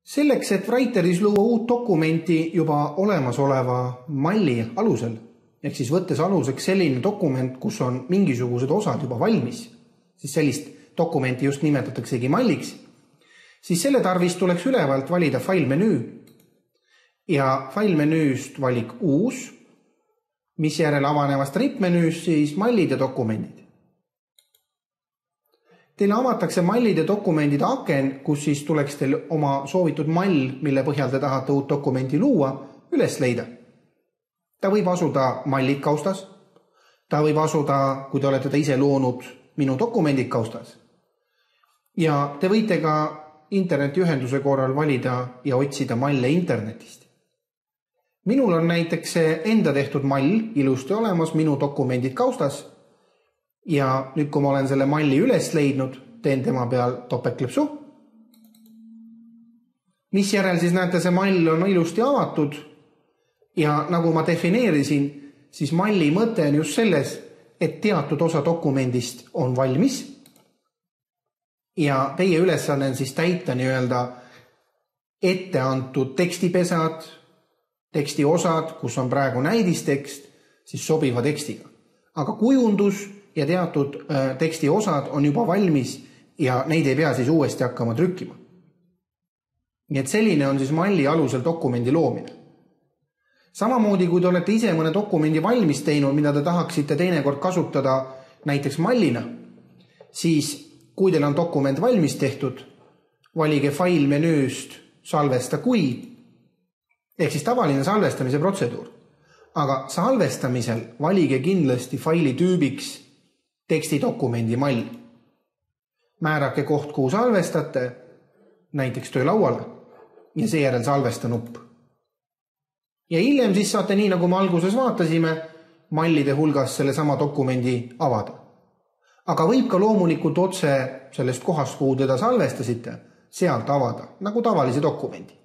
Selleks, et Writeris luua uut dokumenti juba olemasoleva malli alusel, ehk siis võttes aluseks selline dokument, kus on mingisugused osad juba valmis, siis sellist dokumenti just nimetataksegi malliks, siis selle tarvis tuleks ülevalt valida failmenüü ja failmenüüst valik uus, mis järel avanevast rippmenüüst siis mallid ja dokumendid. Teile avatakse mallid ja dokumendid aken, kus siis tuleks teil oma soovitud mall, mille põhjal te tahate uut dokumenti luua, üles leida. Ta võib asuda mallid kaustas, ta võib asuda, kui te olete ta ise loonud minu dokumendid kaustas. Ja te võite ka internetiühenduse korral valida ja otsida malle internetist. Minul on näiteks enda tehtud mall ilusti olemas, minu dokumendid kaustas. Ja nüüd, kui ma olen selle malli üles leidnud, teen tema peal topeltklõpsu. Mis järel siis näete, see mall on ilusti avatud ja nagu ma defineerisin, siis malli mõte on just selles, et teatud osa dokumendist on valmis ja teie ülesanne on siis täita nii-öelda ette antud tekstipesad, tekstiosad, kus on praegu näidistekst, siis sobiva tekstiga. Aga kujundus ja teatud teksti osad on juba valmis ja neid ei pea siis uuesti hakkama trükkima. Nii et selline on siis malli alusel dokumendi loomine. Samamoodi, kui te olete ise mõne dokumendi valmis teinud, mida te tahaksite teinekord kasutada näiteks mallina, siis kui teil on dokument valmis tehtud, valige failmenüüst salvesta kui, ehk siis tavaline salvestamise protseduur. Aga salvestamisel valige kindlasti faili tüübiks tekstidokumendi mall. Määrake koht, kuhu salvestate, näiteks töölauale ja seejärel salvesta nupp. Ja hiljem siis saate nii, nagu me alguses vaatasime, mallide hulgas selle sama dokumendi avada. Aga võib ka loomulikult otse sellest kohast, kuhu teda salvestasite, sealt avada, nagu tavalise dokumendi.